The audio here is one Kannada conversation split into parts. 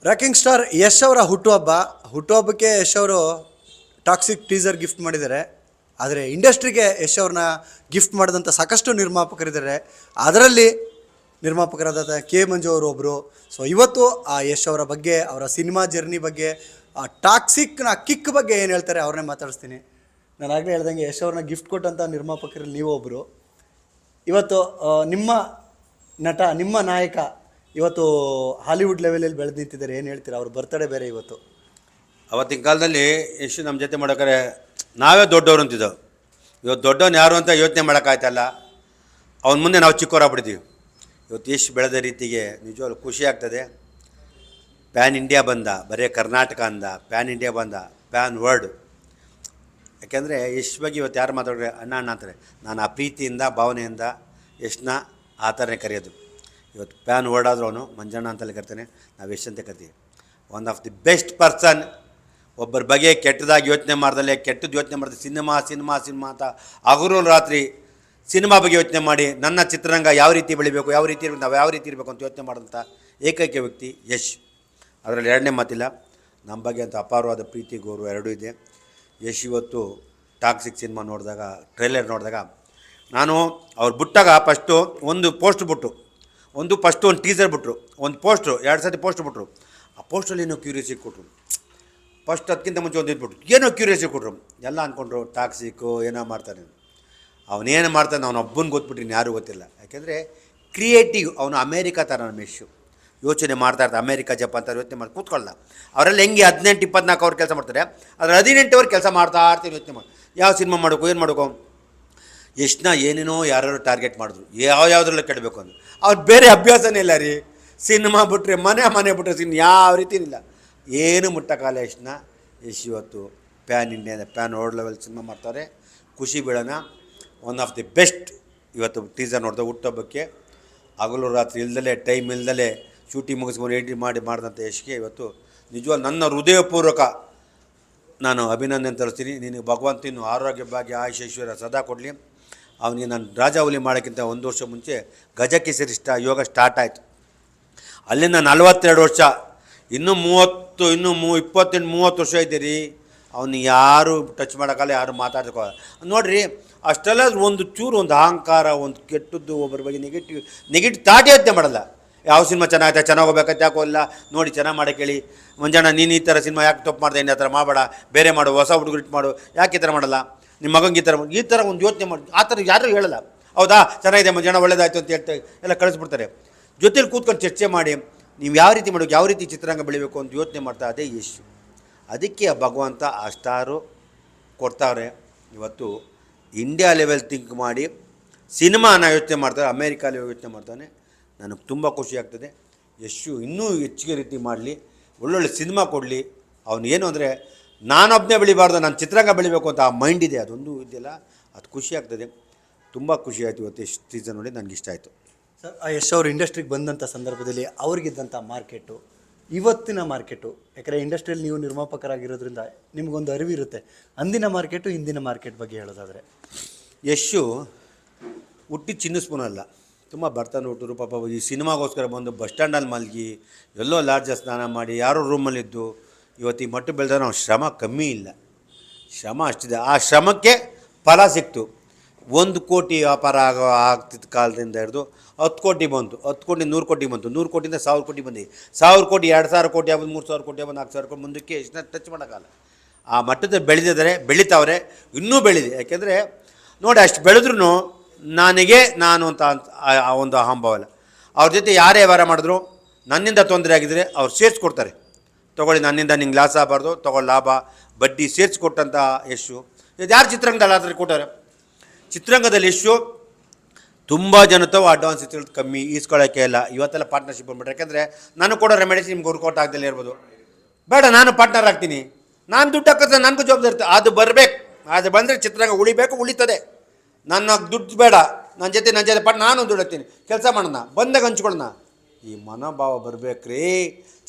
ರಾಕಿಂಗ್ ಸ್ಟಾರ್ ಯಶ್ ಅವರ ಹುಟ್ಟುಹಬ್ಬಕ್ಕೆ ಯಶ್ ಅವರು ಟಾಕ್ಸಿಕ್ ಟೀಸರ್ ಗಿಫ್ಟ್ ಮಾಡಿದ್ದಾರೆ. ಆದರೆ ಇಂಡಸ್ಟ್ರಿಗೆ ಯಶ್ ಅವ್ರನ್ನ ಗಿಫ್ಟ್ ಮಾಡಿದಂಥ ಸಾಕಷ್ಟು ನಿರ್ಮಾಪಕರಿದ್ದಾರೆ. ಅದರಲ್ಲಿ ನಿರ್ಮಾಪಕರಾದ ಕೆ ಮಂಜು ಅವರು ಒಬ್ಬರು. ಸೊ ಇವತ್ತು ಆ ಯಶ್ ಅವರ ಬಗ್ಗೆ, ಅವರ ಸಿನಿಮಾ ಜರ್ನಿ ಬಗ್ಗೆ, ಆ ಟಾಕ್ಸಿಕ್ನ ಕಿಕ್ ಬಗ್ಗೆ ಏನು ಹೇಳ್ತಾರೆ ಅವ್ರನ್ನೇ ಮಾತಾಡಿಸ್ತೀನಿ. ನಾನು ಆಗಲೇ ಹೇಳ್ದಂಗೆ ಯಶ್ ಅವ್ರನ್ನ ಗಿಫ್ಟ್ ಕೊಟ್ಟಂಥ ನಿರ್ಮಾಪಕರಲ್ಲಿ ನೀವು ಒಬ್ಬರು. ಇವತ್ತು ನಿಮ್ಮ ನಟ, ನಿಮ್ಮ ನಾಯಕ ಇವತ್ತು ಹಾಲಿವುಡ್ ಲೆವೆಲಲ್ಲಿ ಬೆಳೆದು ನಿಂತಿದ್ದಾರೆ. ಏನು ಹೇಳ್ತೀರಾ? ಅವ್ರ ಬರ್ತಡೇ ಬೇರೆ ಇವತ್ತು. ಅವತ್ತಿನ ಕಾಲದಲ್ಲಿ ಎಷ್ಟು ನಮ್ಮ ಜೊತೆ ಮಾಡೋಕ್ಕಾರೆ ನಾವೇ ದೊಡ್ಡವರು ಅಂತಿದ್ದೆವು. ಇವತ್ತು ದೊಡ್ಡವನು ಯಾರು ಅಂತ ಯೋಚನೆ ಮಾಡೋಕ್ಕಾಯ್ತಲ್ಲ. ಅವನ ಮುಂದೆ ನಾವು ಚಿಕ್ಕವರಾಗ್ಬಿಡ್ತೀವಿ. ಇವತ್ತು ಎಷ್ಟು ಬೆಳೆದ ರೀತಿಗೆ ನಿಜವಾಗ್ಲೂ ಖುಷಿ ಆಗ್ತದೆ. ಪ್ಯಾನ್ ಇಂಡಿಯಾ ಬಂದ, ಬರೀ ಕರ್ನಾಟಕ ಅಂದ, ಪ್ಯಾನ್ ಇಂಡಿಯಾ ಬಂದ, ಪ್ಯಾನ್ ವರ್ಲ್ಡ್. ಯಾಕೆಂದರೆ ಎಷ್ಟು ಬಗ್ಗೆ ಇವತ್ತು ಯಾರು ಮಾತಾಡಿದ್ರೆ ಅಣ್ಣ ಅಣ್ಣ ಅಂತಾರೆ. ನಾನು ಆ ಪ್ರೀತಿಯಿಂದ, ಭಾವನೆಯಿಂದ ಎಷ್ಟನ್ನ ಆ ಥರನೇ ಕರೆಯೋದು. ಇವತ್ತು ಪ್ಯಾನ್ ವರ್ಲ್ಡ್ ಆದರೂ ಅವನು ಮಂಜಣ್ಣ ಅಂತಲೇ ಕರಿತಾನೆ, ನಾವು ಎಷ್ಟು ಅಂತ ಕರಿತೀವಿ. One of the best person. ಒಬ್ಬರ ಬಗ್ಗೆ ಕೆಟ್ಟದಾಗಿ ಯೋಚನೆ ಮಾಡ್ದಲ್ಲೇ, ಕೆಟ್ಟದ್ದು ಯೋಚನೆ ಮಾಡಿದೆ ಸಿನಿಮಾ ಸಿನಿಮಾ ಸಿನಿಮಾ ಅಂತ ಹಗಲು ರಾತ್ರಿ ಸಿನಿಮಾ ಬಗ್ಗೆ ಯೋಚನೆ ಮಾಡಿ ನನ್ನ ಚಿತ್ರರಂಗ ಯಾವ ರೀತಿ ಬೆಳಿಬೇಕು, ಯಾವ ರೀತಿ ಇರಬೇಕು, ನಾವು ಯಾವ ರೀತಿ ಇರಬೇಕು ಅಂತ ಯೋಚನೆ ಮಾಡಿದಂಥ ಏಕೈಕ ವ್ಯಕ್ತಿ ಯಶ್. ಅದರಲ್ಲಿ ಎರಡನೇ ಮಾತಿಲ್ಲ. ನಮ್ಮ ಬಗ್ಗೆ ಅಂತ ಅಪಾರವಾದ ಪ್ರೀತಿ, ಗೌರವ ಎರಡೂ ಇದೆ. ಯಶ್ ಇವತ್ತು ಟಾಕ್ಸಿಕ್ ಸಿನಿಮಾ ನೋಡಿದಾಗ, ಟ್ರೈಲರ್ ನೋಡಿದಾಗ, ನಾನು ಅವ್ರು ಬಿಟ್ಟಾಗ ಫಸ್ಟು ಒಂದು ಪೋಸ್ಟ್ ಬಿಟ್ಟು, ಫಸ್ಟು ಒಂದು ಟೀಸರ್ ಬಿಟ್ಟರು, ಒಂದು ಪೋಸ್ಟ್ರು, 2 ಸತಿ ಪೋಸ್ಟ್ ಬಿಟ್ಟರು. ಆ ಪೋಸ್ಟಲ್ಲಿ ಏನೋ ಕ್ಯೂರಿಯಾಸಿಟಿ ಕೊಟ್ಟರು. ಫಸ್ಟ್ ಅದಕ್ಕಿಂತ ಮುಂಚೆ ಒಂದು ಇದ್ಬಿಟ್ಟು ಏನೋ ಕ್ಯೂರಿಯಾಸಿಟಿ ಕೊಟ್ಟರು. ಎಲ್ಲ ಅಂದ್ಕೊಂಡ್ರು ಟಾಕ್ಸಿಕ್ಕು ಏನೋ ಮಾಡ್ತಾನೆ. ಅವನೇನು ಮಾಡ್ತಾನೆ ಅವನು ಒಬ್ಬನಿಗೆ ಗೊತ್ಬಿಟ್ಟಿನಿ, ಯಾರೂ ಗೊತ್ತಿಲ್ಲ. ಯಾಕೆಂದರೆ ಕ್ರಿಯೇಟಿವ್. ಅವನು ಅಮೇರಿಕಾ ಥರ ನಮ್ಮ ಯಶ್ ಯೋಚನೆ ಮಾಡ್ತಾಯಿರ್ತಾರೆ. ಅಮೇರಿಕಾ, ಜಪಾನ್ ಥರ ಯೋಚನೆ ಮಾಡಿ ಕೂತ್ಕೊಳ್ಳಲ್ಲ. ಅವರೆಲ್ಲ ಹೆಂಗೆ 18-24 ಅವ್ರು ಕೆಲಸ ಮಾಡ್ತಾರೆ. ಅದ್ರ 18 ಅವ್ರು ಕೆಲಸ ಮಾಡ್ತಾ ಇರ್ತೀವಿ. ಯೋಚನೆ ಮಾಡಿ ಯಾವ ಸಿನಿಮಾ ಮಾಡಬೇಕು, ಏನು ಮಾಡಬೇಕು. ಎಷ್ಟನ್ನ ಏನೇನೋ ಯಾರು ಟಾರ್ಗೆಟ್ ಮಾಡಿದ್ರು, ಯಾವುದ್ರಲ್ಲ ಕೆಡಬೇಕು ಅಂದರು. ಅವ್ರು ಬೇರೆ ಅಭ್ಯಾಸನೇ ಇಲ್ಲ ರೀ. ಸಿನಿಮಾ ಬಿಟ್ಟರೆ ಮನೆ ಬಿಟ್ಟರೆ ಸಿನಿಮಾ ಯಾವ ರೀತಿ ಇಲ್ಲ. ಏನು ಮುಟ್ಟಕ್ಕಾಲ ಎಷ್ಟನ್ನ. ಯಶ್ ಇವತ್ತು pan India, pan world level cinema ಮಾಡ್ತಾರೆ. ಖುಷಿ ಬೀಳೋಣ. One of the best. ಇವತ್ತು ಟೀಸರ್ ನೋಡಿದೆ ಹುಟ್ಟುಹಬ್ಬಕ್ಕೆ ಹಗಲು ರಾತ್ರಿ ಇಲ್ದಲೇ, ಟೈಮ್ ಇಲ್ದಲೇ ಶೂಟಿಂಗ್ ಮುಗಿಸ್ಕೊಂಡು ಎಡಿಟ್ ಮಾಡಿದಂಥ ಯಶ್ಗೆ ಇವತ್ತು ನಿಜವಾಗ್ಲೂ ನನ್ನ ಹೃದಯಪೂರ್ವಕ ನಾನು ಅಭಿನಂದನೆ ತರಿಸ್ತೀನಿ. ನಿನಗೆ ಭಗವಂತ ಇನ್ನು ಆರೋಗ್ಯ, ಭಾಗ್ಯ, ಆಯುಷ್ಯ, ಐಶ್ವರ್ಯ ಸದಾ ಕೊಡಲಿ. ಅವನಿಗೆ ನಾನು ರಾಜಾವಲಿ ಮಾಡೋಕ್ಕಿಂತ 1 ವರ್ಷ ಮುಂಚೆ ಗಜಕೇಸರಿ ಯೋಗ ಸ್ಟಾರ್ಟ್ ಆಯಿತು. ಅಲ್ಲಿಂದ 42 ವರ್ಷ, ಇನ್ನೂ 28-30 ವರ್ಷ ಇದ್ದೀರಿ. ಅವನು ಯಾರು ಟಚ್ ಮಾಡೋಕ್ಕಲ್ಲ, ಯಾರು ಮಾತಾಡ್ಕೋ ನೋಡಿರಿ. ಅಷ್ಟೆಲ್ಲ ಒಂದು ಚೂರು, ಒಂದು ಅಹಂಕಾರ, ಒಂದು ಕೆಟ್ಟದ್ದು, ಒಬ್ಬರ ಬಗ್ಗೆ ನೆಗೆಟಿವ್ ತಾಟಿ ಯೋಚನೆ ಮಾಡಲ್ಲ. ಯಾವ ಸಿನಿಮಾ ಚೆನ್ನಾಗೈತೆ, ಚೆನ್ನಾಗಿ ಹೋಗ್ಬೇಕಂತ ಯಾಕೋ ಇಲ್ಲ ನೋಡಿ, ಚೆನ್ನಾಗಿ ಮಾಡೋಕ್ಕೆ ಹೇಳಿ. ಮಂಜಣ್ಣ ನೀನು ಈ ಥರ ಸಿನಿಮಾ ಯಾಕೆ ತಪ್ಪು ಮಾಡಿದೆ, ಇನ್ನು ಆ ಥರ ಮಾಡಬೇಡ, ಬೇರೆ ಮಾಡು, ಹೊಸ ಹುಡುಗರು ಇಟ್ಟು ಮಾಡು, ಯಾಕೆ ಈ ಥರ ಮಾಡಲ್ಲ, ನಿಮ್ಮ ಮಗಂಗೆ ಈ ಥರ ಒಂದು ಯೋಚನೆ ಮಾಡಿ. ಆ ಥರ ಯಾರೂ ಹೇಳಲ್ಲ. ಹೌದಾ ಚೆನ್ನಾಗಿದೆ ಮಂಜಣ್ಣ, ಒಳ್ಳೇದಾಯಿತು ಅಂತ ಹೇಳ್ತಾ ಎಲ್ಲ ಕಳಿಸ್ಬಿಡ್ತಾರೆ. ಜೊತೆಲಿ ಕೂತ್ಕೊಂಡು ಚರ್ಚೆ ಮಾಡಿ ನೀವು ಯಾವ ರೀತಿ ಮಾಡಬೇಕು, ಯಾವ ರೀತಿ ಚಿತ್ರರಂಗ ಬೆಳಿಬೇಕು ಅಂತ ಯೋಚನೆ ಮಾಡ್ತಾ ಅದೇ ಯಶ್. ಅದಕ್ಕೆ ಭಗವಂತ ಆ ಸ್ಟಾರು ಕೊಡ್ತಾವ್ರೆ. ಇವತ್ತು ಇಂಡಿಯಾ ಲೆವೆಲ್ ಥಿಂಕ್ ಮಾಡಿ ಸಿನಿಮಾನ ಯೋಚನೆ ಮಾಡ್ತಾರೆ, ಅಮೇರಿಕಾ ಲೆವೆಲ್ ಯೋಚನೆ ಮಾಡ್ತಾನೆ. ನನಗೆ ತುಂಬ ಖುಷಿ ಆಗ್ತದೆ. ಯಶು ಇನ್ನೂ ಹೆಚ್ಚಿಗೆ ರೀತಿ ಮಾಡಲಿ, ಒಳ್ಳೊಳ್ಳೆ ಸಿನಿಮಾ ಕೊಡಲಿ. ಅವನು ಏನು ಅಂದರೆ ನಾನೊಬ್ಬನೇ ಬೆಳಿಬಾರ್ದು, ನಾನು ಚಿತ್ರರಂಗ ಬೆಳಿಬೇಕು ಅಂತ ಆ ಮೈಂಡ್ ಇದೆ. ಅದೊಂದು ಇದೆಯಲ್ಲ, ಅದು ಖುಷಿ ಆಗ್ತದೆ. ತುಂಬ ಖುಷಿ ಆಯಿತು ಇವತ್ತು ಯಶ್ ಸೀಸನ್ ನೋಡಿ, ನನಗೆ ಇಷ್ಟ ಆಯಿತು. ಸರ್, ಆ ಯಶ್ ಅವರು ಇಂಡಸ್ಟ್ರಿಗೆ ಬಂದಂಥ ಸಂದರ್ಭದಲ್ಲಿ ಅವ್ರಿಗಿದ್ದಂಥ ಮಾರ್ಕೆಟು, ಇವತ್ತಿನ ಮಾರ್ಕೆಟು, ಯಾಕಂದರೆ ಇಂಡಸ್ಟ್ರಿಯಲ್ಲಿ ನೀವು ನಿರ್ಮಾಪಕರಾಗಿರೋದ್ರಿಂದ ನಿಮಗೊಂದು ಅರಿವಿರುತ್ತೆ. ಅಂದಿನ ಮಾರ್ಕೆಟು, ಇಂದಿನ ಮಾರ್ಕೆಟ್ ಬಗ್ಗೆ ಹೇಳೋದಾದರೆ, ಯಶು ಹುಟ್ಟಿ ಚಿನ್ನ ಸ್ಪೂನ್ ಅಲ್ಲ, ತುಂಬ ಬರ್ತಾನೆ ಹುಟ್ಟರು. ಪಾಪ ಈ ಸಿನಿಮಾಗೋಸ್ಕರ ಬಂದು ಬಸ್ ಸ್ಟ್ಯಾಂಡಲ್ಲಿ ಮಲಗಿ, ಎಲ್ಲೋ ಲಾಡ್ಜ್ ಸ್ನಾನ ಮಾಡಿ, ಯಾರೋ ರೂಮಲ್ಲಿದ್ದು ಇವತ್ತು ಈ ಮಟ್ಟು ಬೆಳೆದ ನಾವು ಶ್ರಮ ಕಮ್ಮಿ ಇಲ್ಲ, ಶ್ರಮ ಅಷ್ಟಿದೆ. ಆ ಶ್ರಮಕ್ಕೆ ಫಲ ಸಿಕ್ತು. 1 ಕೋಟಿ ವ್ಯಾಪಾರ ಆಗ್ತಿದ್ದ ಕಾಲದಿಂದ ಹಿಡಿದು 10 ಕೋಟಿ ಬಂತು, 10 ಕೋಟಿ 100 ಕೋಟಿ ಬಂತು, 100 ಕೋಟಿಯಿಂದ 1000 ಕೋಟಿ ಬಂದು, 1000 ಕೋಟಿ 2000 ಕೋಟಿ ಆಗ್ಬೋದು, 3000 ಕೋಟಿ ಆಗ್ಬೋದು, 4000 ಕೋಟಿ, ಮುಂದಕ್ಕೆ ಎಷ್ಟನ್ನ ಟಚ್ ಮಾಡೋಕ್ಕಲ್ಲ. ಆ ಮಟ್ಟದಲ್ಲಿ ಬೆಳೆದಿದ್ದಾರೆ, ಬೆಳೀತಾವ್ರೆ, ಇನ್ನೂ ಬೆಳೀಲಿ. ಯಾಕೆಂದರೆ ನೋಡಿ, ಅಷ್ಟು ಬೆಳೆದ್ರೂ ನಾನು ಅಂತ ಆ ಒಂದು ಅಹಂಭಾವ ಇಲ್ಲ. ಅವ್ರ ಜೊತೆ ಯಾರೇ ವ್ಯವಹಾರ ಮಾಡಿದ್ರು ನನ್ನಿಂದ ತೊಂದರೆ ಆಗಿದ್ದರೆ ಅವ್ರು ಸೇರಿಸ್ಕೊಡ್ತಾರೆ. ತೊಗೊಳ್ಳಿ, ನನ್ನಿಂದ ನಿಂಗೆ ಲಾಸ್ ಆಗಬಾರ್ದು, ತೊಗೊಳ್ಳಿ ಲಾಭ, ಬಡ್ಡಿ ಸೇರಿಸ್ಕೊಟ್ಟಂಥ ಯಶು ಇದು ಯಾರು ಚಿತ್ರರಂಗದಲ್ಲಿ ಆದರೆ ಕೊಟ್ಟಾರೆ. ಚಿತ್ರರಂಗದಲ್ಲಿ ಯಶು ತುಂಬ ಜನತವ ಅಡ್ವಾನ್ಸ್ ಇತ್ತು, ಕಮ್ಮಿ ಈಸ್ಕೊಳ್ಳೋಕ್ಕೆ ಇಲ್ಲ. ಇವತ್ತೆಲ್ಲ ಪಾರ್ಟ್ನರ್ಶಿಪ್ ಬಂದ್ಬಿಟ್ರೆ. ಯಾಕೆಂದರೆ ನಾನು ಕೊಡೋ ರೆಮಿಡೀಸ್ ನಿಮ್ಗೆ ವರ್ಕೌಟ್ ಆಗದಲ್ಲೇ ಇರ್ಬೋದು. ಬೇಡ, ನಾನು ಪಾರ್ಟ್ನರ್ ಆಗ್ತೀನಿ, ನಾನು ದುಡ್ಡು ಹಾಕಿದ್ರೆ ನನಗೂ ಜವಾಬ್ದಾರಿ ಇರ್ತದೆ. ಅದು ಬರಬೇಕು. ಅದು ಬಂದರೆ ಚಿತ್ರರಂಗ ಉಳಿಬೇಕು, ಉಳಿತದೆ. ನನ್ನ ದುಡ್ಡು ಬೇಡ, ನನ್ನ ಜೊತೆ ನಾನು ದುಡ್ಡು ಹಾಕ್ತೀನಿ, ಕೆಲಸ ಮಾಡೋಣ, ಬಂದಾಗ ಹಂಚ್ಕೊಳ್ಳೋಣ. ಈ ಮನೋಭಾವ ಬರಬೇಕ್ರಿ.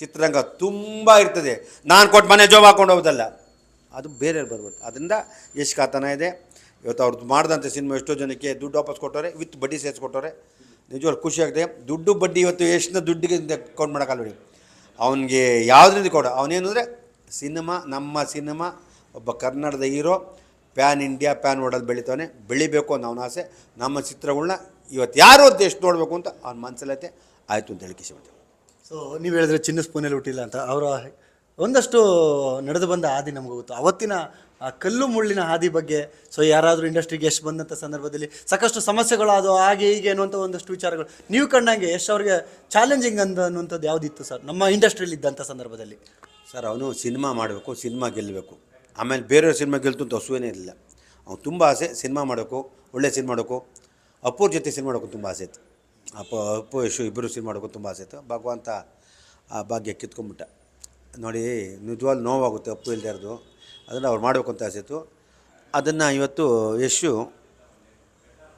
ಚಿತ್ರರಂಗ ತುಂಬ ಇರ್ತದೆ. ನಾನು ಕೊಟ್ಟು ಮನೆ ಜಾಬ್ ಹಾಕೊಂಡು ಹೋಗೋದಲ್ಲ, ಅದು ಬೇರೆಯವ್ರು ಬರ್ಬೋದು. ಅದರಿಂದ ಎಷ್ಟು ಕಾತನ ಇದೆ. ಇವತ್ತು ಅವ್ರದ್ದು ಮಾಡಿದಂಥ ಸಿನಿಮಾ ಎಷ್ಟೋ ಜನಕ್ಕೆ ದುಡ್ಡು ವಾಪಸ್ ಕೊಟ್ಟವ್ರೆ, ವಿತ್ ಬಡ್ಡಿ ಸೇರಿಸ್ಕೊಟ್ಟವ್ರೆ. ನಿಜವಾಗ್ಲೂ ಖುಷಿಯಾಗಿದೆ. ದುಡ್ಡು ಬಡ್ಡಿ ಇವತ್ತು ಎಷ್ಟು ದುಡ್ಡಿಗೆ ಕೌಂಟ್ ಮಾಡೋಕ್ಕಲ್ಲ ನೋಡಿ. ಅವನಿಗೆ ಯಾವುದ್ರಿಂದ ಕೊಡ ಅವನೇನು ಅಂದರೆ ಸಿನಿಮಾ, ನಮ್ಮ ಸಿನಿಮಾ, ಒಬ್ಬ ಕನ್ನಡದ ಹೀರೋ ಪ್ಯಾನ್ ಇಂಡಿಯಾ ಪ್ಯಾನ್ ವರ್ಲ್ಡಲ್ಲಿ ಬೆಳಿತಾನೆ, ಬೆಳಿಬೇಕು ಅನ್ನೋ ಅವನ ಆಸೆ. ನಮ್ಮ ಚಿತ್ರಗಳನ್ನ ಇವತ್ತು ಯಾರೋ ಎಷ್ಟು ನೋಡಬೇಕು ಅಂತ ಅವ್ನ ಮನಸ್ಸಲ್ಲೈತೆ, ಆಯಿತು ಅಂತ ಹೇಳಿ ಕಿಸಿ ಮಾಡ್ತೀವಿ. ಸೊ ನೀವು ಹೇಳಿದ್ರೆ ಚಿನ್ನ ಸ್ಪೂನಲ್ಲಿ ಹುಟ್ಟಿಲ್ಲ ಅಂತ, ಅವರ ಒಂದಷ್ಟು ನಡೆದು ಬಂದ ಹಾದಿ ನಮ್ಗೆ ಗೊತ್ತು. ಅವತ್ತಿನ ಆ ಕಲ್ಲು ಮುಳ್ಳಿನ ಹಾದಿ ಬಗ್ಗೆ ಸೊ ಯಾರಾದರೂ ಇಂಡಸ್ಟ್ರಿಗೆ ಯಶ್ ಬಂದಂಥ ಸಂದರ್ಭದಲ್ಲಿ ಸಾಕಷ್ಟು ಸಮಸ್ಯೆಗಳು ಅದು ಹಾಗೆ ಹೀಗೆ ಅನ್ನುವಂಥ ಒಂದಷ್ಟು ವಿಚಾರಗಳು ನೀವು ಕಂಡಂಗೆ ಯಶ್ ಅವ್ರಿಗೆ ಚಾಲೆಂಜಿಂಗ್ ಅನ್ನುವಂಥದ್ದು ಯಾವುದಿತ್ತು ಸರ್ ನಮ್ಮ ಇಂಡಸ್ಟ್ರಿಯಲ್ಲಿ ಇದ್ದಂಥ ಸಂದರ್ಭದಲ್ಲಿ? ಸರ್ ಅವನು ಸಿನಿಮಾ ಮಾಡಬೇಕು, ಸಿನಿಮಾ ಗೆಲ್ಲಬೇಕು, ಆಮೇಲೆ ಬೇರೆಯವ್ರ ಸಿನಿಮಾ ಗೆಲ್ತು ಅಂತ ಹಸುವೇನೇ ಇಲ್ಲ. ಅವ್ನು ತುಂಬ ಆಸೆ ಸಿನಿಮಾ ಮಾಡಬೇಕು, ಒಳ್ಳೆ ಸಿನಿಮಾ ಮಾಡಬೇಕು. ಅಪ್ಪುರ ಜೊತೆ ಸಿನಿಮಾ ಮಾಡೋಕ್ಕೂ ತುಂಬ ಆಸೆ ಇತ್ತು. ಅಪ್ಪು ಯಶು ಇಬ್ಬರು ಸಿನಿಮಾ ಮಾಡೋಕ್ಕೂ ತುಂಬ ಆಸೆ ಇತ್ತು. ಭಗವಂತ ಆ ಭಾಗ್ಯ ಕಿತ್ಕೊಂಡ್ಬಿಟ್ಟ. ನೋಡಿ ನಿಜವಾಗ್ಲೂ ನೋವಾಗುತ್ತೆ ಅಪ್ಪು ಇಲ್ಲದೆ ಇರೋದು. ಅದನ್ನು ಅವ್ರು ಮಾಡಬೇಕು ಅಂತ ಆಸೆ ಇತ್ತು. ಅದನ್ನು ಇವತ್ತು ಯಶು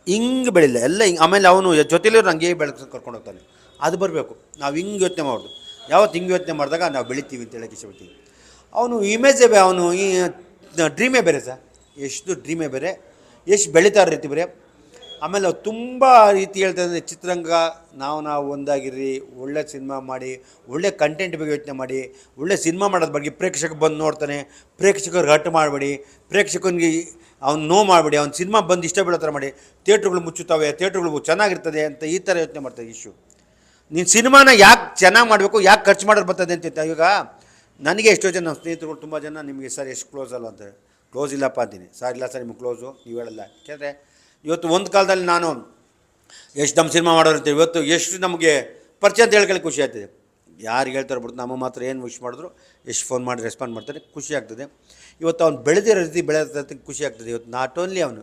ಹಿಂಗೆ ಬೆಳಿಲ್ಲ, ಎಲ್ಲ ಹಿಂಗೆ. ಆಮೇಲೆ ಅವನು ಜೊತೆಲಿರೋ ಹಂಗೆ ಬೆಳೆದು ಕರ್ಕೊಂಡು ಹೋಗ್ತಾನೆ. ಅದು ಬರಬೇಕು. ನಾವು ಹಿಂಗೆ ಯೋಚನೆ ಮಾಡೋದು. ಯಾವತ್ತು ಹಿಂಗೆ ಯೋಚನೆ ಮಾಡಿದಾಗ ನಾವು ಬೆಳಿತೀವಿ ಅಂತ ಹೇಳಕ್ಕೆ ಇಷ್ಟಪಡ್ತೀವಿ. ಅವನು ಇಮೇಜೇ ಅವನು ಈ ಡ್ರೀಮೇ ಬೇರೆ ಸರ್. ಎಷ್ಟು ಡ್ರೀಮೇ ಬೇರೆ, ಎಷ್ಟು ಬೆಳೀತಾ ಇರೋ ರೀತಿ ಬೇರೆ. ಆಮೇಲೆ ಅವ್ರು ತುಂಬ ರೀತಿ ಹೇಳ್ತಾರೆ, ಚಿತ್ರರಂಗ ನಾವು ಒಂದಾಗಿರಿ, ಒಳ್ಳೆ ಸಿನಿಮಾ ಮಾಡಿ, ಒಳ್ಳೆ ಕಂಟೆಂಟ್ ಬಗ್ಗೆ ಯೋಚನೆ ಮಾಡಿ, ಒಳ್ಳೆ ಸಿನಿಮಾ ಮಾಡೋದ್ರ ಬಗ್ಗೆ ಪ್ರೇಕ್ಷಕ ಬಂದು ನೋಡ್ತಾನೆ, ಪ್ರೇಕ್ಷಕರಿಗೆ ಹಟ್ಟು ಮಾಡಬೇಡಿ, ಪ್ರೇಕ್ಷಕನಿಗೆ ಅವ್ನು ನೋವು ಮಾಡಬೇಡಿ, ಅವ್ನು ಸಿನಿಮಾ ಬಂದು ಇಷ್ಟ ಬೀಳೋ ಥರ ಮಾಡಿ, ಥಿಯೇಟ್ರುಗಳು ಮುಚ್ಚುತ್ತವೆ, ಥಿಯೇಟ್ರುಗಳು ಚೆನ್ನಾಗಿರ್ತದೆ ಅಂತ ಈ ಥರ ಯೋಚನೆ ಮಾಡ್ತಾರೆ ಇಶ್ಯೂ. ನೀನು ಸಿನಿಮಾನ ಯಾಕೆ ಚೆನ್ನಾಗಿ ಮಾಡಬೇಕು, ಯಾಕೆ ಖರ್ಚು ಮಾಡೋರು ಬರ್ತದೆ ಅಂತ. ಈಗ ನನಗೆ ಎಷ್ಟೋ ಜನ ನಮ್ಮ ಸ್ನೇಹಿತರುಗಳು ತುಂಬ ಜನ ನಿಮಗೆ ಸರ್ ಎಷ್ಟು ಕ್ಲೋಸ್ ಅಲ್ಲ ಅಂತಾರೆ. ಕ್ಲೋಸ್ ಇಲ್ಲಪ್ಪ ಅಂತೀನಿ. ಸರ್ ಇಲ್ಲ ಸರ್ ನಿಮ್ಗೆ ಕ್ಲೋಸು ನೀವು ಹೇಳಲ್ಲ. ಯಾಕೆಂದರೆ ಇವತ್ತು ಒಂದು ಕಾಲದಲ್ಲಿ ನಾನು ಎಷ್ಟು ನಮ್ಮ ಸಿನಿಮಾ ಮಾಡೋರು ಅಂತ ಇವತ್ತು ಎಷ್ಟು ನಮಗೆ ಪರಿಚಯ ಅಂತ ಹೇಳ್ಕೊಳ್ಳಿ ಖುಷಿ ಆಗ್ತದೆ. ಯಾರಿಗೆ ಹೇಳ್ತಾರೆ ಬಿಡ್ತು, ನಮ್ಮ ಮಾತ್ರ ಏನು ವಿಶ್ ಮಾಡಿದ್ರು ಎಷ್ಟು ಫೋನ್ ಮಾಡಿ ರೆಸ್ಪಾಂಡ್ ಮಾಡ್ತಾರೆ, ಖುಷಿ ಆಗ್ತದೆ. ಇವತ್ತು ಅವ್ನು ಬೆಳೆದಿರೋ ರೀತಿ ಬೆಳೆದ ಖುಷಿ ಆಗ್ತದೆ. ಇವತ್ತು ನಾಟ್ ಓನ್ಲಿ ಅವನು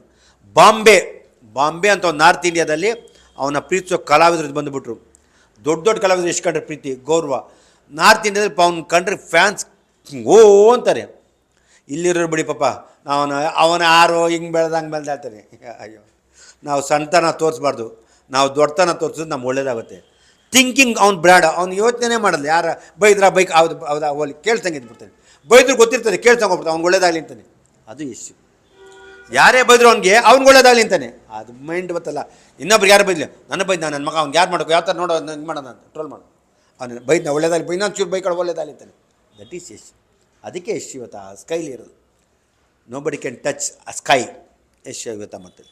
ಬಾಂಬೆ ಅಂತ ಒಂದು ನಾರ್ತ್ ಇಂಡಿಯಾದಲ್ಲಿ ಅವನ ಪ್ರೀತಿಸೋ ಕಲಾವಿದರು ಬಂದುಬಿಟ್ರು. ದೊಡ್ಡ ದೊಡ್ಡ ಕಲಾವಿದರು ಎಷ್ಟು ಕಂಡ್ರೆ ಪ್ರೀತಿ ಗೌರವ. ನಾರ್ತ್ ಇಂಡಿಯಾದಲ್ಲಿ ಅವ್ನು ಕಂಡ್ರೆ ಫ್ಯಾನ್ಸ್ ಓ ಅಂತಾರೆ. ಇಲ್ಲಿರೋರು ಬಿಡಿ ಪಾಪ ಅವನ ಯಾರೋ ಹಿಂಗೆ ಬೆಳೆದ ಹಂಗೆ ಬೆಳೆದ ಹೇಳ್ತಾರೆ. ಅಯ್ಯೋ, ನಾವು ಸಣ್ಣತನ ತೋರಿಸ್ಬಾರ್ದು, ನಾವು ದೊಡ್ಡತನ ತೋರಿಸಿದ್ರೆ ನಮ್ಗೆ ಒಳ್ಳೇದಾಗುತ್ತೆ. ಥಿಂಕಿಂಗ್ ಅವ್ನು ಬ್ರ್ಯಾಡ, ಅವ್ನು ಯೋಚನೆ ಮಾಡಲ್ಲ. ಯಾರ ಬೈದ್ರ ಬೈಕ್ ಹೌದಾ ಹೋಲಿ ಕೇಳ್ಸಂಗೆ ಇದ್ಬಿಡ್ತಾನೆ. ಬೈದ್ರು ಗೊತ್ತಿರ್ತದೆ, ಕೇಳ್ಸಂಗೆ ಹೋಗ್ಬಿಡ್ತಾನೆ, ಅವ್ನಿಗೆ ಒಳ್ಳೇದಾಗಲಿ ಅಂತಾನೆ. ಅದು ಇಶ್ಯೂ. ಯಾರೇ ಬೈದ್ರು ಅವ್ನಿಗೆ ಒಳ್ಳೇದಾಗಲಿ ಅಂತಾನೆ. ಅದು ಮೈಂಡ್ ಗೊತ್ತಲ್ಲ. ಇನ್ನೊಬ್ರಿಗೆ ಯಾರು ಬೈದ್ಲಿ, ನನ್ನ ಬೈದ್ ನನ್ನ ಮಗ ಅವ್ನಿಗೆ ಯಾರು ಮಾಡೋದು, ಯಾವ ಥರ ನೋಡೋ ಇದು ಮಾಡೋಣ ಅಂತ ಟ್ರೋಲ್ ಮಾಡು. ಅವನು ಬೈದ್ನ ಒಳ್ಳೇದಾಗಲಿ, ಇನ್ನೊಂದು ಚೂರು ಬೈಕೊಂಡು ಒಳ್ಳೇದಾಗಲಿ ಅಂತಾನೆ. That is Yash. ಅದಕ್ಕೆ ಯಶ್ ಇವತ್ತು ಆ ಸ್ಕೈಲಿ ಇರೋದು. ನೋ ಬಡಿ ಕ್ಯಾನ್ ಟಚ್ ಆ ಸ್ಕೈ. ಯಶ್ ಇವತ್ತು ಮತ್ತೆ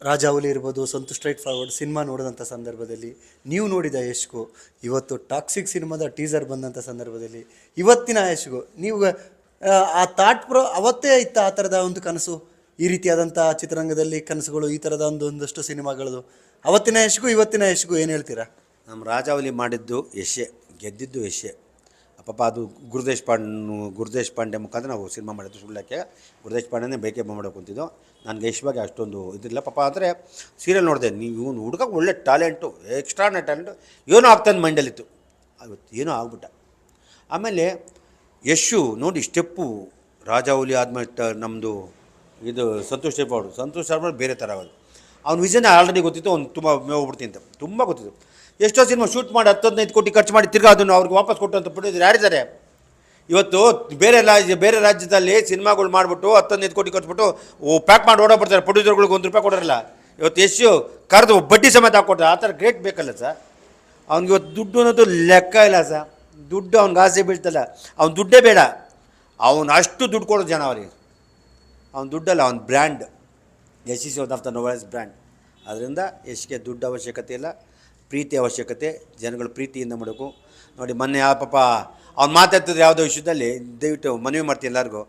ರಾಜಾವಲಿ ಇರ್ಬೋದು, ಸಂತು ಸ್ಟ್ರೈಟ್ ಫಾರ್ವರ್ಡ್ ಸಿನಿಮಾ ನೋಡಿದಂಥ ಸಂದರ್ಭದಲ್ಲಿ ನೀವು ನೋಡಿದ ಯಶ್ಗೂ ಇವತ್ತು ಟಾಕ್ಸಿಕ್ ಸಿನಿಮಾದ ಟೀಸರ್ ಬಂದಂಥ ಸಂದರ್ಭದಲ್ಲಿ ಇವತ್ತಿನ ಯಶ್ಗೂ ನೀವು ಆ ಥಾಟ್ ಅವತ್ತೇ ಇತ್ತ ಆ ಥರದ ಒಂದು ಕನಸು, ಈ ರೀತಿಯಾದಂಥ ಚಿತ್ರರಂಗದಲ್ಲಿ ಕನಸುಗಳು, ಈ ಥರದ ಒಂದಷ್ಟು ಸಿನಿಮಾಗಳದು ಅವತ್ತಿನ ಯಶ್ಗೂ ಇವತ್ತಿನ ಯಶ್ಗೂ ಏನು ಹೇಳ್ತೀರಾ? ನಮ್ಮ ರಾಜಾವಲಿ ಮಾಡಿದ್ದು ಯಶೇ, ಗೆದ್ದಿದ್ದು ಯಶೇ. ಪಾಪ ಅದು ಗುರುದೇಶ್ ಪಾಂಡೆ ಮುಖಾಂತರ ನಾವು ಸಿನಿಮಾ ಮಾಡಿದ್ದು. ಸುಳ್ಳಕ್ಕೆ ಗುರುದೇಶ್ ಪಾಂಡೆನೇ ಬೇಕೇ ಮಾಡೋಕೆ ಕುಂತಿದ್ದು. ನನಗೆ ಯಶ್ ಬಗ್ಗೆ ಅಷ್ಟೊಂದು ಇದಿಲ್ಲ ಪಾಪ. ಆದರೆ ಸೀರಿಯಲ್ ನೋಡಿದೆ, ನೀವು ಇವನು ಹುಡುಗ ಒಳ್ಳೆ ಟ್ಯಾಲೆಂಟು, ಎಕ್ಸ್ಟ್ರಾನ ಟ್ಯಾಲೆಂಟು, ಏನೋ ಆಗ್ತಾನೆ ಮೈಂಡಲ್ಲಿತ್ತು. ಇವತ್ತು ಏನೋ ಆಗ್ಬಿಟ್ಟ. ಆಮೇಲೆ ಯಶು ನೋಡಿ ಸ್ಟೆಪ್ಪು ರಾಜಾವಲಿ ಆದ್ಮೇಲೆ ನಮ್ಮದು ಇದು ಸಂತೋಷ್ ಶರ್ಮಾ ಬೇರೆ ಥರ ಆಗೋದು. ಅವ್ನ ವಿಷನ್ ಆಲ್ರೆಡಿ ಗೊತ್ತಿತ್ತು, ಅವ್ನು ತುಂಬ ಹೋಗ್ಬಿಡ್ತೀನಿ ಅಂತ ತುಂಬ ಗೊತ್ತಿತ್ತು. ಎಷ್ಟೋ ಸಿನಿಮಾ ಶೂಟ್ ಮಾಡಿ 10-15 ಕೋಟಿ ಖರ್ಚು ಮಾಡಿ ತಿರ್ಗಾ ಅದನ್ನು ಅವ್ರಿಗೆ ವಾಪಸ್ ಕೊಟ್ಟಂತ ಪ್ರೊಡ್ಯೂಸರ್ ಯಾರಿದ್ದಾರೆ ಇವತ್ತು? ಬೇರೆ ರಾಜ್ಯದಲ್ಲಿ ಸಿನಿಮಾಗಳು ಮಾಡಿಬಿಟ್ಟು 10-15 ಕೋಟಿ ಖರ್ಚುಬಿಟ್ಟು ಪ್ಯಾಕ್ ಮಾಡಿ ಓಡೋಗ್ಬಿಡ್ತಾರೆ. ಪ್ರೊಡ್ಯೂಸರ್ಗಳಿಗೆ ₹1 ಕೊಡೋರಲ್ಲ. ಇವತ್ತು ಎಷ್ಟು ಕರೆದು ಬಡ್ಡಿ ಸಮೇತ ಹಾಕ್ಕೊಡ್ತಾರೆ. ಆ ಥರ ಗ್ರೇಟ್ ಬೇಕಲ್ಲ ಸರ್. ಅವ್ನಿಗೆ ಇವತ್ತು ದುಡ್ಡು ಅನ್ನೋದು ಲೆಕ್ಕ ಇಲ್ಲ ಸರ್. ದುಡ್ಡು ಅವ್ನಿಗೆ ಆಸೆ ಬೀಳ್ತಲ್ಲ. ಅವ್ನು ದುಡ್ಡೇ ಬೇಡ, ಅವನು ಅಷ್ಟು ದುಡ್ಡು ಕೊಡೋದು ಜನ ಅವರಿಗೆ. ಅವ್ನ ದುಡ್ಡಲ್ಲ, ಅವ್ನ brand. Yash is one of the novels brand. ಅದರಿಂದ ಯಶ್ಗೆ ದುಡ್ಡು ಅವಶ್ಯಕತೆ ಇಲ್ಲ, ಪ್ರೀತಿ ಅವಶ್ಯಕತೆ. ಜನಗಳು ಪ್ರೀತಿಯಿಂದ ಮಾಡಬೇಕು. ನೋಡಿ ಮೊನ್ನೆ ಪಾಪ ಅವ್ನು ಮಾತಾಡ್ತಿದ್ರೆ ಯಾವುದೋ ವಿಷಯದಲ್ಲಿ, ದಯವಿಟ್ಟು ಮನವಿ ಮಾಡ್ತೀನಿ ಎಲ್ಲರಿಗೂ.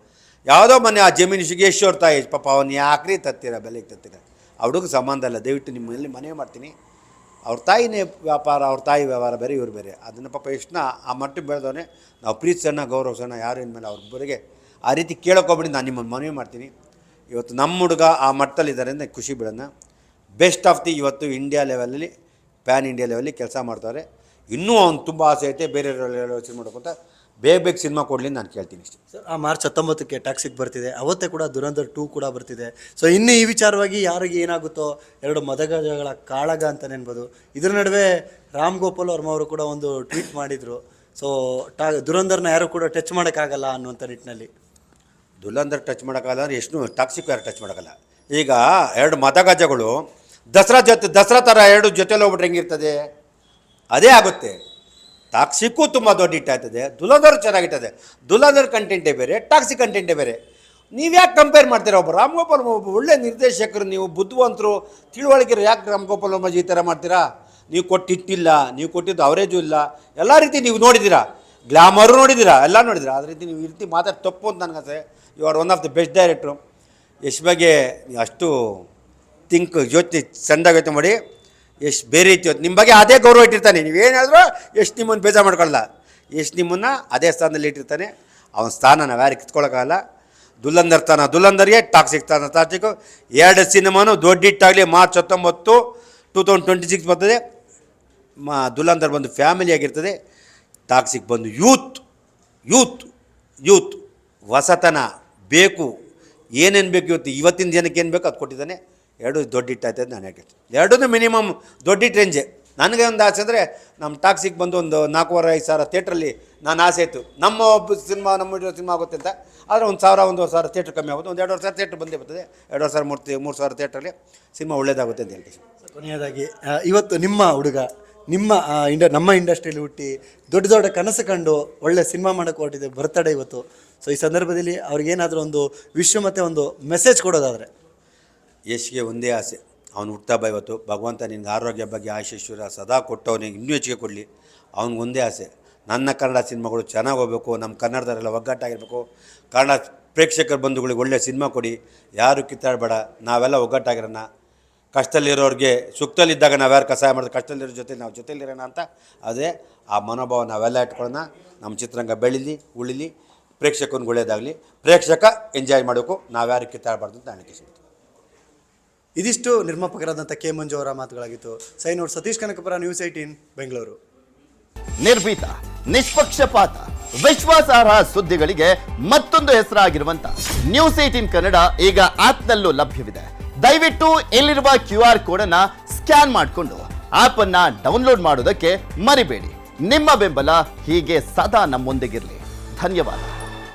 ಯಾವುದೋ ಮೊನ್ನೆ ಆ ಜಮೀನು ವಿಷಯಕ್ಕೆ ಯಶ್ ಅವ್ರ ತಾಯಿ ಪಾಪ ಅವ್ನು ಯಾಕ್ರಿ ತತ್ತೀರ, ಬೆಲೆಗೆ ತತ್ತೀರ. ಆ ಹುಡುಗ ಸಂಬಂಧ ಅಲ್ಲ. ದಯವಿಟ್ಟು ನಿಮ್ಮಲ್ಲಿ ಮನವಿ ಮಾಡ್ತೀನಿ. ಅವ್ರ ತಾಯಿನೇ ವ್ಯಾಪಾರ, ಅವ್ರ ತಾಯಿ ವ್ಯವಹಾರ ಬೇರೆ, ಇವ್ರು ಬೇರೆ. ಅದನ್ನು ಪಾಪ ಎಷ್ಟನ್ನ ಆ ಮಟ್ಟಿಗೆ ಬೆಳೆದವನೇ. ನಾವು ಪ್ರೀತಿಸೋಣ, ಗೌರವಿಸೋಣ. ಯಾರು ಇನ್ಮೇಲೆ ಅವ್ರಿಬ್ಬರಿಗೆ ಆ ರೀತಿ ಕೇಳೋಕೋಗ್ಬಿಡಿ. ನಾನು ನಿಮ್ಮನ್ನು ಮನವಿ ಮಾಡ್ತೀನಿ. ಇವತ್ತು ನಮ್ಮ ಹುಡುಗ ಆ ಮಟ್ಟದಲ್ಲಿದ್ದಾರೆ ಅಂದರೆ ಖುಷಿ ಬಿಡೋಣ. ಬೆಸ್ಟ್ ಆಫ್ ದಿ ಇವತ್ತು ಇಂಡಿಯಾ ಲೆವೆಲಲ್ಲಿ, ಪ್ಯಾನ್ ಇಂಡಿಯಾ ಲೆವೆಲ್ಲಿ ಕೆಲಸ ಮಾಡ್ತಾರೆ. ಇನ್ನೂ ಅವ್ನು ತುಂಬ ಆಸೆ ಐತೆ ಬೇರೆ ಸಿನಿಮಾ ಮಾಡೋಕ್ಕಂತ. ಬೇಗ ಸಿನಿಮಾ ಕೊಡಲಿ ನಾನು ಕೇಳ್ತೀನಿ ಇಷ್ಟೇ ಸರ್. ಆ ಮಾರ್ಚ್ 19ಕ್ಕೆ ಟಾಕ್ಸಿಕ್ ಬರ್ತಿದೆ, ಅವತ್ತೇ ಕೂಡ ದುರಂಧರ್ 2 ಕೂಡ ಬರ್ತಿದೆ. ಸೊ ಇನ್ನು ಈ ವಿಚಾರವಾಗಿ ಯಾರಿಗೆ ಏನಾಗುತ್ತೋ, ಎರಡು ಮದಗಜಗಳ ಕಾಳಗ ಅಂತಲೇ ಅನ್ಬೋದು. ಇದರ ನಡುವೆ ರಾಮ್ ಗೋಪಾಲ್ ವರ್ಮ ಅವರು ಕೂಡ ಒಂದು ಟ್ವೀಟ್ ಮಾಡಿದರು. ಸೊ ದುರಂಧರ್ನ ಯಾರು ಕೂಡ ಟಚ್ ಮಾಡೋಕ್ಕಾಗಲ್ಲ ಅನ್ನುವಂಥ ನಿಟ್ಟಿನಲ್ಲಿ. ದುರಂಧರ್ ಟಚ್ ಮಾಡೋಕ್ಕಾಗಲ್ಲ ಅಂದರೆ ಎಷ್ಟು ಟಾಕ್ಸಿಕ್ ಯಾರು ಟಚ್ ಮಾಡೋಕ್ಕಲ್ಲ. ಈಗ ಎರಡು ಮದಗಜಗಳು ದಸರಾ ಥರ ಎರಡು ಜೊತೆಲಿ ಹೋಗ್ಬಿಟ್ರೆ ಹೆಂಗಿರ್ತದೆ? ಅದೇ ಆಗುತ್ತೆ. ಟಾಕ್ಸಿಕ್ಕೂ ತುಂಬ ದೊಡ್ಡ ಹಿಟ್ ಆಗ್ತದೆ, ದುಲಾಧರ್ ಚೆನ್ನಾಗಿರ್ತದೆ. ದುಲಾಧರ್ ಕಂಟೆಂಟೇ ಬೇರೆ, ಟಾಕ್ಸಿಕ್ ಕಂಟೆಂಟೇ ಬೇರೆ. ನೀವು ಯಾಕೆ ಕಂಪೇರ್ ಮಾಡ್ತೀರಾ? ಒಬ್ಬ ರಾಮ್ ಗೋಪಾಲ್ ಒಬ್ಬ ಒಳ್ಳೆ ನಿರ್ದೇಶಕರು, ನೀವು ಬುದ್ಧಿವಂತರು, ತಿಳುವಳಿಕೆರು, ಯಾಕೆ ರಾಮ್ ಗೋಪಾಲ್ ವರ್ಮಾಜಿ ಈ ಥರ ಮಾಡ್ತೀರಾ? ನೀವು ಕೊಟ್ಟಿಟ್ಟಿಲ್ಲ, ನೀವು ಕೊಟ್ಟಿದ್ದು ಅವರೇಜು ಇಲ್ಲ, ಎಲ್ಲ ರೀತಿ ನೀವು ನೋಡಿದ್ದೀರಾ, ಗ್ಲಾಮರು ನೋಡಿದ್ದೀರಾ, ಎಲ್ಲ ನೋಡಿದ್ದೀರಾ. ಅದೇ ರೀತಿ ನೀವು ಈ ರೀತಿ ಮಾತಾಡಿ ತಪ್ಪು ಅಂತ ನನಗನ್ಸುತ್ತೆ. You are one of the best ಡೈರೆಕ್ಟ್ರು. ಯಶ್ ಬಗ್ಗೆ ನೀವು ಅಷ್ಟು ಯೋಚನೆ ಚೆಂದಾಗಿ ಯೋಚನೆ ಮಾಡಿ. ಎಷ್ಟು ಬೇರೆ ರೀತಿ ನಿಮ್ಮ ಬಗ್ಗೆ ಅದೇ ಗೌರವ ಇಟ್ಟಿರ್ತಾನೆ. ನೀವೇನು ಹೇಳಿದ್ರು ಎಷ್ಟು ನಿಮ್ಮನ್ನು ಬೇಜಾರು ಮಾಡ್ಕೊಳ್ಳಲ್ಲ. ಎಷ್ಟು ನಿಮ್ಮನ್ನು ಅದೇ ಸ್ಥಾನದಲ್ಲಿ ಇಟ್ಟಿರ್ತಾನೆ. ಅವನ ಸ್ಥಾನ ನಾವು ಯಾರು ಕಿತ್ಕೊಳ್ಳೋಕ್ಕಾಗಲ್ಲ. ದುಲಂದರ್ ತಾನ ದುಲಂದರ್ಗೆ, ಟಾಕ್ಸಿಕ್ ತಾನ ಟಾಕ್ಸಿಕ್ಕು. 2 ಸಿನಿಮಾನು ದೊಡ್ಡ ಹಿಟ್ಟಾಗಲಿ. ಮಾರ್ಚ್ 19, 2026 ಬರ್ತದೆ. ದುಲಂದರ್ ಬಂದು ಫ್ಯಾಮಿಲಿ ಆಗಿರ್ತದೆ. ಟಾಕ್ಸಿಕ್ ಬಂದು ಯೂತ್ ಹೊಸತನ ಬೇಕು. ಏನೇನು ಬೇಕು ಇವತ್ತಿನ ಜನಕ್ಕೆ ಏನು ಬೇಕು ಅದು ಕೊಟ್ಟಿದ್ದಾನೆ. 2 ದೊಡ್ಡ ಹಿಟ್ ಆಯ್ತದೆ ನಾನು ಹೇಳ್ತೀನಿ. 2 ಮಿನಿಮಮ್ ದೊಡ್ಡ ಹಿಟ್ ರೇಂಜೆ. ನನಗೆ ಒಂದು ಆಸೆ ಅಂದರೆ ನಮ್ಮ ಟಾಕ್ಸಿಕ್ ಬಂದು ಒಂದು 4,500 ಸಾವಿರ ಥಿಯೇಟ್ರಲ್ಲಿ ನಾನು ಆಸೆ ಇತ್ತು. ನಮ್ಮ ಒಬ್ಬ ಸಿನಿಮಾ ಆಗುತ್ತೆ ಅಂತ. ಆದರೆ 1,000-1,500 ಥಿಯೇಟ್ರ್ ಕಮ್ಮಿ ಆಗುತ್ತೆ. ಒಂದು 2,500 ಥಿಯೇಟ್ರ್ ಬಂದೇ ಬರ್ತದೆ. 2,000-3,000 ಥಿಯೇಟ್ರಲ್ಲಿ ಸಿನಿಮಾ ಒಳ್ಳೇದಾಗುತ್ತೆ ಅಂತ ಹೇಳ್ತೀನಿ. ಕೊನೆಯದಾಗಿ ಇವತ್ತು ನಿಮ್ಮ ಹುಡುಗ ನಮ್ಮ ಇಂಡಸ್ಟ್ರಿಯಲ್ಲಿ ಹುಟ್ಟಿ ದೊಡ್ಡ ದೊಡ್ಡ ಕನಸು ಕಂಡು ಒಳ್ಳೆ ಸಿನಿಮಾ ಮಾಡೋಕ್ಕೆ ಹೊರಟಿದೆ, ಬರ್ತಡೇ ಇವತ್ತು. ಸೊ ಈ ಸಂದರ್ಭದಲ್ಲಿ ಅವ್ರಿಗೇನಾದರೂ ಒಂದು ವಿಶ್ವ ಮತ್ತು ಒಂದು ಮೆಸೇಜ್ ಕೊಡೋದಾದರೆ? ಯಶ್ಗೆ ಒಂದೇ ಆಸೆ, ಅವನು ಹುಟ್ಟುಹಬ್ಬ ಇವತ್ತು. ಭಗವಂತ ನಿನಗೆ ಆರೋಗ್ಯ ಬಗ್ಗೆ ಆಶೀಶ್ವರ ಸದಾ ಕೊಟ್ಟವನಿಗೆ ಇನ್ನೂ ಹೆಚ್ಚಿಗೆ ಕೊಡಲಿ. ಅವ್ನಿಗೊಂದೇ ಆಸೆ, ನನ್ನ ಕನ್ನಡ ಸಿನಿಮಾಗಳು ಚೆನ್ನಾಗಿ ಹೋಗಬೇಕು, ನಮ್ಮ ಕನ್ನಡದವರೆಲ್ಲ ಒಗ್ಗಟ್ಟಾಗಿರಬೇಕು. ಕನ್ನಡ ಪ್ರೇಕ್ಷಕರ ಬಂಧುಗಳಿಗೆ ಒಳ್ಳೆಯ ಸಿನಿಮಾ ಕೊಡಿ, ಯಾರು ಕಿತ್ತಾಡಬೇಡ, ನಾವೆಲ್ಲ ಒಗ್ಗಟ್ಟಾಗಿರೋಣ. ಕಷ್ಟದಲ್ಲಿರೋರಿಗೆ, ಸುಖದಲ್ಲಿದ್ದಾಗ ನಾವು ಯಾರು ಸಹಾಯ ಮಾಡೋದು, ಕಷ್ಟದಲ್ಲಿರೋ ಜೊತೆ ನಾವು ಜೊತೆಲಿರೋಣ ಅಂತ. ಅದೇ ಆ ಮನೋಭಾವ ನಾವೆಲ್ಲ ಇಟ್ಕೊಳ್ಳೋಣ. ನಮ್ಮ ಚಿತ್ರರಂಗ ಬೆಳೀಲಿ, ಉಳಿಲಿ, ಪ್ರೇಕ್ಷಕನಿಗೆ ಒಳ್ಳೆಯದಾಗಲಿ, ಪ್ರೇಕ್ಷಕ ಎಂಜಾಯ್ ಮಾಡಬೇಕು, ನಾವ್ಯಾರು ಕಿತ್ತಾಡಬಾರ್ದು ಅಂತ ನನಗೆ. ಇದಿಷ್ಟು ನಿರ್ಮಾಪಕರಾದಂಥ ಕೆ ಮಂಜು ಅವರ ಮಾತುಗಳಾಗಿತ್ತು. ಸೈನೋಡ್ ಸತೀಶ್ ಕನಕಪುರ, ನ್ಯೂಸ್ 18 ಬೆಂಗಳೂರು. ನಿರ್ಭೀತ, ನಿಷ್ಪಕ್ಷಪಾತ, ವಿಶ್ವಾಸಾರ್ಹ ಸುದ್ದಿಗಳಿಗೆ ಮತ್ತೊಂದು ಹೆಸರಾಗಿರುವಂತ ನ್ಯೂಸ್ 18 ಕನ್ನಡ ಈಗ ಆಪ್ನಲ್ಲೂ ಲಭ್ಯವಿದೆ. ದಯವಿಟ್ಟು ಇಲ್ಲಿರುವ QR ಕೋಡ್ ಅನ್ನ ಸ್ಕ್ಯಾನ್ ಮಾಡಿಕೊಂಡು ಆಪ್ ಅನ್ನ ಡೌನ್ಲೋಡ್ ಮಾಡೋದಕ್ಕೆ ಮರಿಬೇಡಿ. ನಿಮ್ಮ ಬೆಂಬಲ ಹೀಗೆ ಸದಾ ನಮ್ಮೊಂದಿಗಿರಲಿ. ಧನ್ಯವಾದ.